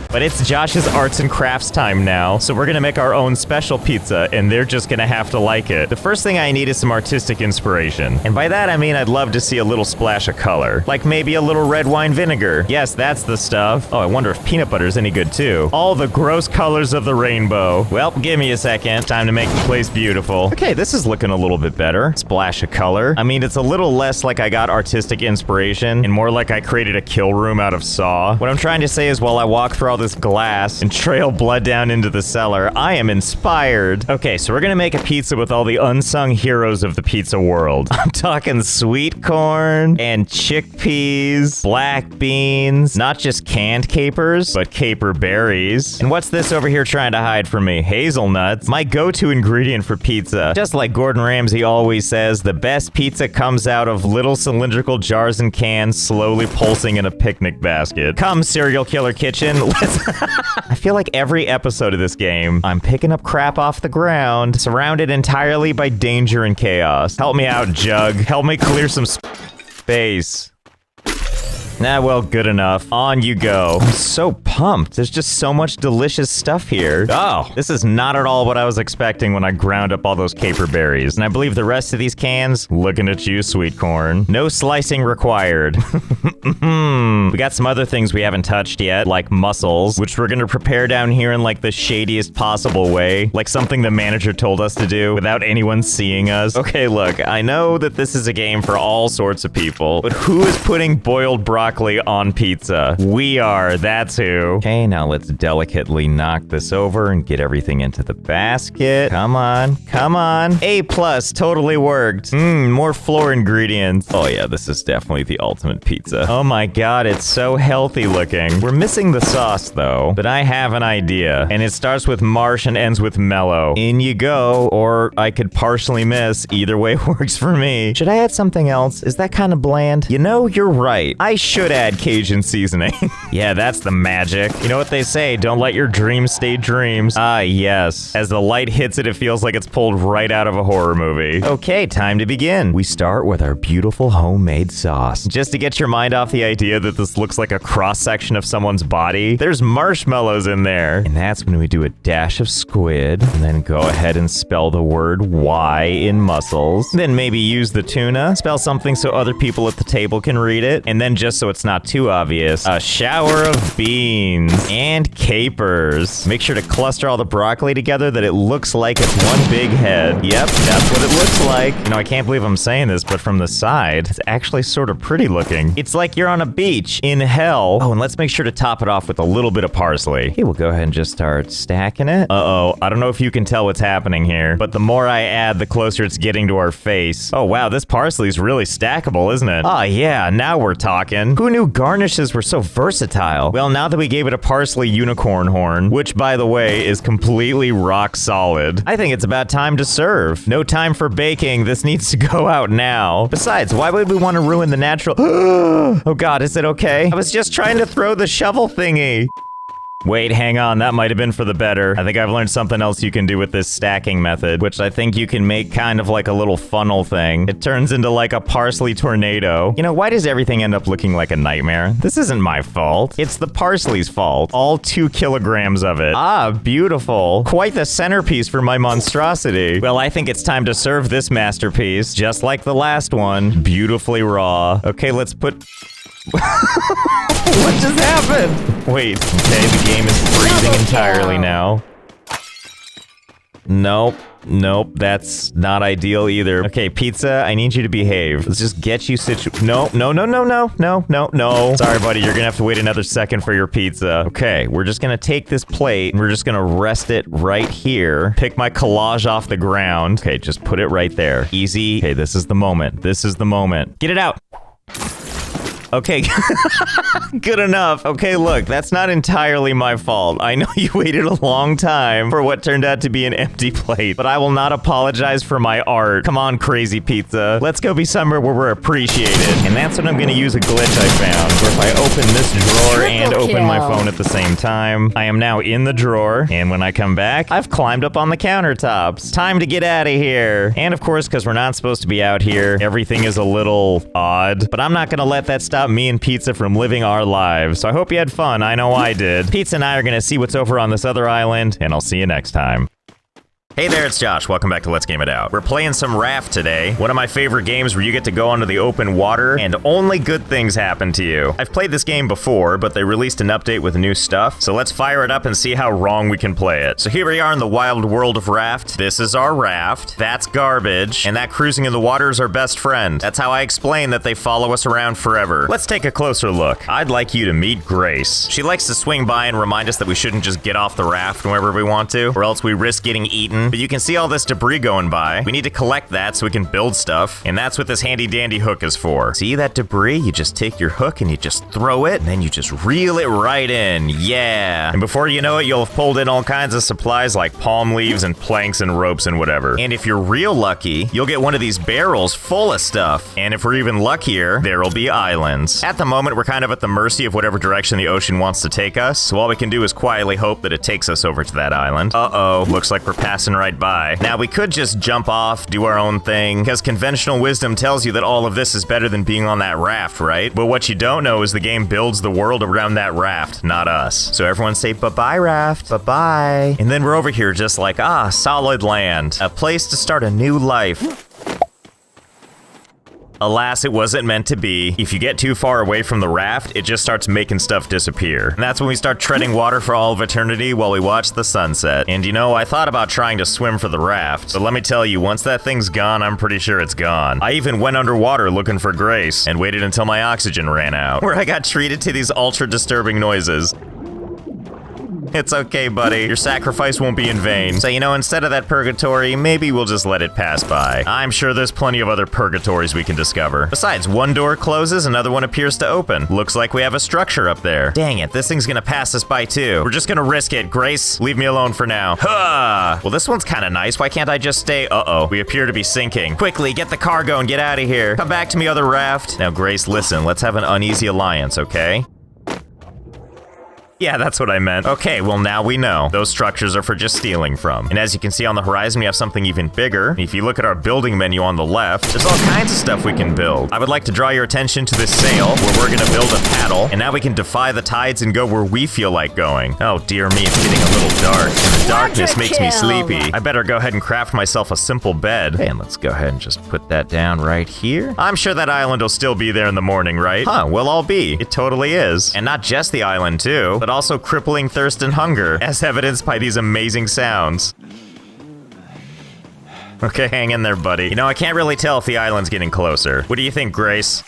But it's Josh's arts and crafts time now, so we're gonna make our own special pizza, and they're just gonna have to like it. The first thing I need is some artistic inspiration. And by that I mean I'd love to see a little splash of color. Like maybe a little red wine vinegar. Yes, that's the stuff. Oh, I wonder if peanut butter's any good too. All the gross colors of the rainbow. Well, give me a second. Time to make the place beautiful. Okay, this is looking a little bit better. Splash of color. I mean, it's a little less like I got artistic inspiration and more like I created a kill room out of Saw. What I'm trying to say is while I walk through all this glass and trail blood down into the cellar, I am inspired. Okay, so we're gonna make a pizza with all the unsung heroes of the pizza world. I'm talking sweet corn and chickpeas, black beans, not just canned capers, but caper berries. And what's this over here trying to hide from me? Hazelnuts, my go-to ingredient for pizza. Just like Gordon Ramsay always says, the best pizza comes out of little cylindrical jars and cans slowly pulsing in a picnic basket. Come, serial killer kitchen, let's... I feel like every episode of this game, I'm picking up crap off the ground, surrounded entirely by danger and chaos. Help me out, Jug. Help me clear some space. Nah, well, good enough. On you go. I'm so pumped. There's just so much delicious stuff here. Oh, this is not at all what I was expecting when I ground up all those caper berries. And I believe the rest of these cans, looking at you, sweet corn. No slicing required. We got some other things we haven't touched yet, like mussels, which we're gonna prepare down here in like the shadiest possible way. Like something the manager told us to do without anyone seeing us. Okay, look, I know that this is a game for all sorts of people, but who is putting boiled broccoli on pizza? We are, that's who. Okay, now let's delicately knock this over and get everything into the basket. Come on, come on. A+, totally worked. More flour ingredients. Oh yeah, this is definitely the ultimate pizza. Oh my god, it's so healthy looking. We're missing the sauce though, but I have an idea. And it starts with marsh and ends with mellow. In you go, or I could partially miss. Either way works for me. Should I add something else? Is that kind of bland? You know, you're right. I should add Cajun seasoning. Yeah, that's the magic. You know what they say, don't let your dreams stay dreams. Ah, yes. As the light hits it, it feels like it's pulled right out of a horror movie. Okay, time to begin. We start with our beautiful homemade sauce. Just to get your mind off the idea that this looks like a cross-section of someone's body, there's marshmallows in there. And that's when we do a dash of squid, and then go ahead and spell the word Y in mussels. Then maybe use the tuna, spell something so other people at the table can read it, and then just so it's not too obvious, a shower of beans and capers. Make sure to cluster all the broccoli together that it looks like it's one big head. Yep, that's what it looks like. You know, I can't believe I'm saying this, but from the side, it's actually sort of pretty looking. It's like you're on a beach in hell. Oh, and let's make sure to top it off with a little bit of parsley. Okay, we'll go ahead and just start stacking it. Uh-oh, I don't know if you can tell what's happening here, but the more I add, the closer it's getting to our face. Oh wow, this parsley's really stackable, isn't it? Oh yeah, now we're talking. Who knew garnishes were so versatile? Well, now that we gave it a parsley unicorn horn, which by the way is completely rock solid, I think it's about time to serve. No time for baking, this needs to go out now. Besides, why would we want to ruin the natural— Oh god, is it okay? I was just trying to throw the shovel thingy. Wait, hang on, that might have been for the better. I think I've learned something else you can do with this stacking method, which I think you can make kind of like a little funnel thing. It turns into like a parsley tornado. You know, why does everything end up looking like a nightmare? This isn't my fault. It's the parsley's fault. All 2 kilograms of it. Ah, beautiful. Quite the centerpiece for my monstrosity. Well, I think it's time to serve this masterpiece, just like the last one. Beautifully raw. Okay, let's put— What just happened? Wait, okay, the game is freezing entirely now. Nope. Nope, that's not ideal either. Okay, pizza, I need you to behave. Let's just get you No. Sorry, buddy, you're gonna have to wait another second for your pizza. Okay, we're just gonna take this plate, and we're just gonna rest it right here. Pick my collage off the ground. Okay, just put it right there. Easy. Okay, this is the moment. This is the moment. Get it out! Okay, good enough. Okay, look, that's not entirely my fault. I know you waited a long time for what turned out to be an empty plate, but I will not apologize for my art. Come on, crazy pizza. Let's go be somewhere where we're appreciated. And that's when I'm gonna use a glitch I found, where if I open this drawer and open my phone at the same time, I am now in the drawer, and when I come back, I've climbed up on the countertops. Time to get out of here. And of course, because we're not supposed to be out here, everything is a little odd, but I'm not gonna let that stop stop me and Pizza from living our lives. So I hope you had fun. I know I did. Pizza and I are gonna see what's over on this other island, and I'll see you next time. Hey there, it's Josh. Welcome back to Let's Game It Out. We're playing some Raft today, one of my favorite games where you get to go onto the open water and only good things happen to you. I've played this game before, but they released an update with new stuff, so let's fire it up and see how wrong we can play it. So here we are in the wild world of Raft. This is our raft, that's garbage, and that cruising in the water is our best friend. That's how I explain that they follow us around forever. Let's take a closer look. I'd like you to meet Grace. She likes to swing by and remind us that we shouldn't just get off the raft whenever we want to, or else we risk getting eaten. But you can see all this debris going by. We need to collect that so we can build stuff, and that's what this handy dandy hook is for. See that debris? You just take your hook and you just throw it, and then you just reel it right in. Yeah. And before you know it, you'll have pulled in all kinds of supplies like palm leaves and planks and ropes and whatever. And if you're real lucky, you'll get one of these barrels full of stuff. And if we're even luckier, there'll be islands. At the moment, we're kind of at the mercy of whatever direction the ocean wants to take us, so all we can do is quietly hope that it takes us over to that island. Uh-oh, looks like we're passing right by. Now, we could just jump off, do our own thing, because conventional wisdom tells you that all of this is better than being on that raft, right? But what you don't know is the game builds the world around that raft, not us. So everyone say, bye-bye, raft, bye-bye. And then we're over here just like, solid land. A place to start a new life. Alas, it wasn't meant to be. If you get too far away from the raft, it just starts making stuff disappear. And that's when we start treading water for all of eternity while we watch the sunset. And you know, I thought about trying to swim for the raft, but let me tell you, once that thing's gone, I'm pretty sure it's gone. I even went underwater looking for Grace and waited until my oxygen ran out, where I got treated to these ultra disturbing noises. It's okay, buddy. Your sacrifice won't be in vain. So, you know, instead of that purgatory, maybe we'll just let it pass by. I'm sure there's plenty of other purgatories we can discover. Besides, one door closes, another one appears to open. Looks like we have a structure up there. Dang it, this thing's gonna pass us by too. We're just gonna risk it. Grace, leave me alone for now. Huh! Well, this one's kinda nice. Why can't I just stay? Uh-oh, we appear to be sinking. Quickly, get the cargo and get out of here. Come back to me, other raft. Now, Grace, listen, let's have an uneasy alliance, okay? Yeah, that's what I meant. Okay, well now we know. Those structures are for just stealing from. And as you can see on the horizon, we have something even bigger. If you look at our building menu on the left, there's all kinds of stuff we can build. I would like to draw your attention to this sail, where we're gonna build a paddle, and now we can defy the tides and go where we feel like going. Oh dear me, it's getting a little dark, and the darkness makes me sleepy. I better go ahead and craft myself a simple bed. And let's go ahead and just put that down right here. I'm sure that island will still be there in the morning, right? Huh, well I'll be. It totally is. And not just the island too, but also crippling thirst and hunger, as evidenced by these amazing sounds. Okay, hang in there, buddy. You know, I can't really tell if the island's getting closer. What do you think, Grace?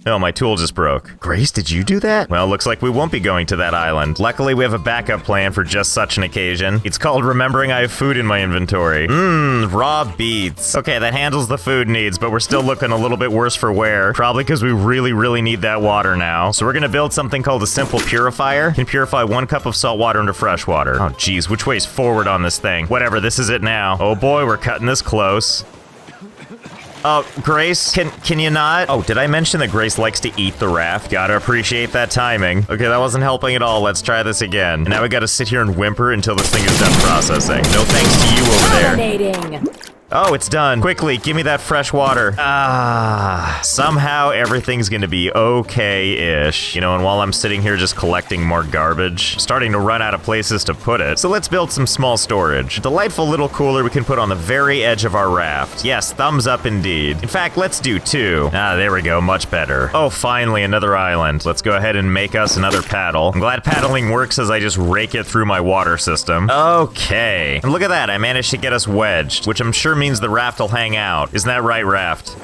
Oh, my tool just broke. Grace, did you do that? Well, looks like we won't be going to that island. Luckily, we have a backup plan for just such an occasion. It's called remembering I have food in my inventory. Raw beets. Okay, that handles the food needs, but we're still looking a little bit worse for wear. Probably because we really need that water now. So we're gonna build something called a simple purifier. It can purify 1 cup of salt water into fresh water. Oh, geez, which way's forward on this thing? Whatever, this is it now. Oh boy, we're cutting this close. Oh, Grace, can you not? Oh, did I mention that Grace likes to eat the raft? Gotta appreciate that timing. Okay, that wasn't helping at all. Let's try this again. And now we gotta sit here and whimper until this thing is done processing. No thanks to you over there. Dominating. Oh, it's done. Quickly, give me that fresh water. Somehow everything's gonna be okay-ish. You know, and while I'm sitting here just collecting more garbage, starting to run out of places to put it. So let's build some small storage. A delightful little cooler we can put on the very edge of our raft. Yes, thumbs up indeed. In fact, let's do 2. There we go, much better. Oh, finally, another island. Let's go ahead and make us another paddle. I'm glad paddling works as I just rake it through my water system. Okay. And look at that, I managed to get us wedged, which I'm sure means the raft will hang out. Isn't that right, raft?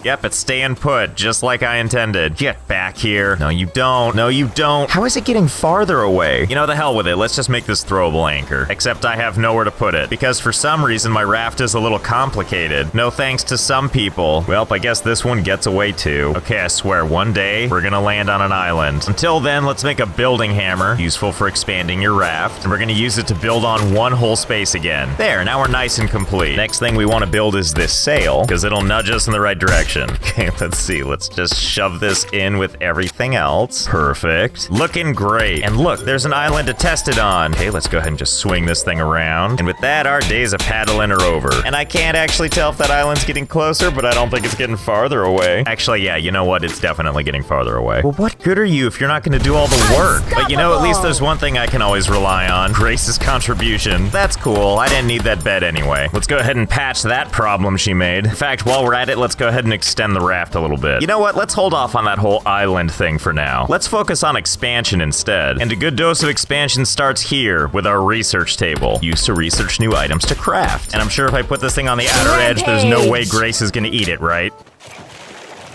Yep, it's staying put, just like I intended. Get back here. No, you don't. No, you don't. How is it getting farther away? You know, the hell with it. Let's just make this throwable anchor. Except I have nowhere to put it, because for some reason my raft is a little complicated. No thanks to some people. Well, I guess this one gets away too. Okay, I swear, one day we're gonna land on an island. Until then, let's make a building hammer, useful for expanding your raft, and we're gonna use it to build on one whole space again. There, now we're nice and complete. Next thing we want to build is this sail, because it'll nudge us in the right direction. construction. Okay, let's see. Let's just shove this in with everything else. Perfect. Looking great. And look, there's an island to test it on. Okay, let's go ahead and just swing this thing around. And with that, our days of paddling are over. And I can't actually tell if that island's getting closer, but I don't think it's getting farther away. Actually, yeah, you know what? It's definitely getting farther away. Well, what good are you if you're not going to do all the work? But you know, at least there's one thing I can always rely on. Grace's contribution. That's cool. I didn't need that bed anyway. Let's go ahead and patch that problem she made. In fact, while we're at it, let's go ahead and extend the raft a little bit. You know what? Let's hold off on that whole island thing for now. Let's focus on expansion instead. And a good dose of expansion starts here with our research table. Used to research new items to craft. And I'm sure if I put this thing on the outer edge, there's no way Grace is gonna eat it, right?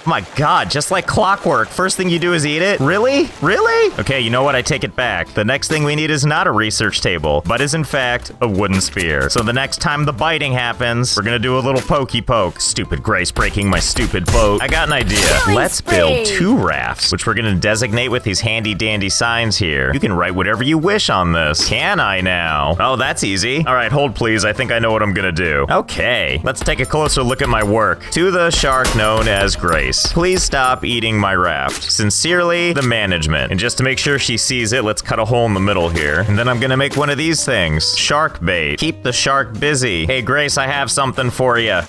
Oh my god, just like clockwork. First thing you do is eat it? Really? Really? Okay, you know what? I take it back. The next thing we need is not a research table, but is in fact a wooden spear. So the next time the biting happens, we're gonna do a little pokey poke. Stupid Grace breaking my stupid boat. I got an idea. Let's build 2 rafts, which we're gonna designate with these handy dandy signs here. You can write whatever you wish on this. Can I now? Oh, that's easy. All right, hold please. I think I know what I'm gonna do. Okay, let's take a closer look at my work. To the shark known as Grace. Please stop eating my raft. Sincerely, the management. And just to make sure she sees it, let's cut a hole in the middle here. And then I'm gonna make one of these things. Shark bait. Keep the shark busy. Hey, Grace, I have something for you.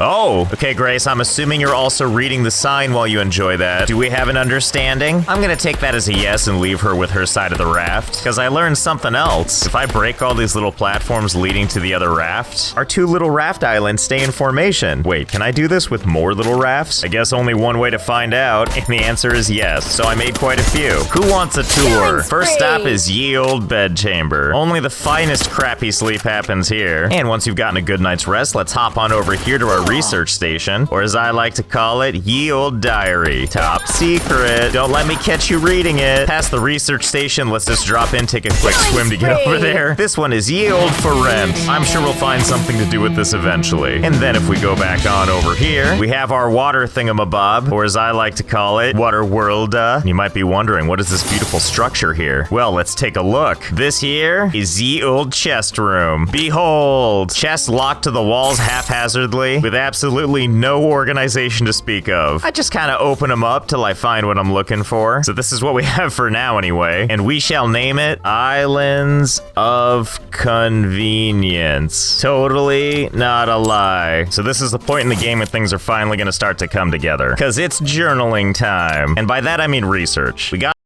Oh, okay, Grace, I'm assuming you're also reading the sign while you enjoy that. Do we have an understanding? I'm gonna take that as a yes and leave her with her side of the raft, because I learned something else. If I break all these little platforms leading to the other raft, our 2 little raft islands stay in formation. Wait, can I do this with more little rafts? I guess only one way to find out, and the answer is yes, so I made quite a few. Who wants a tour? First stop is ye old bedchamber. Only the finest crappy sleep happens here. And once you've gotten a good night's rest, let's hop on over here to our research station, or as I like to call it, ye old diary. Top secret. Don't let me catch you reading it. Past the research station, let's just drop in, take a quick swim to get over there. This one is ye old for rent. I'm sure we'll find something to do with this eventually. And then if we go back on over here, we have our water thingamabob, or as I like to call it, water world. You might be wondering, what is this beautiful structure here? Well, let's take a look. This here is ye old chest room. Behold, chests locked to the walls haphazardly with absolutely no organization to speak of. I just kind of open them up till I find what I'm looking for. So this is what we have for now anyway. And we shall name it Islands of Convenience. Totally not a lie. So this is the point in the game when things are finally going to start to come together. Because it's journaling time. And by that I mean research. We got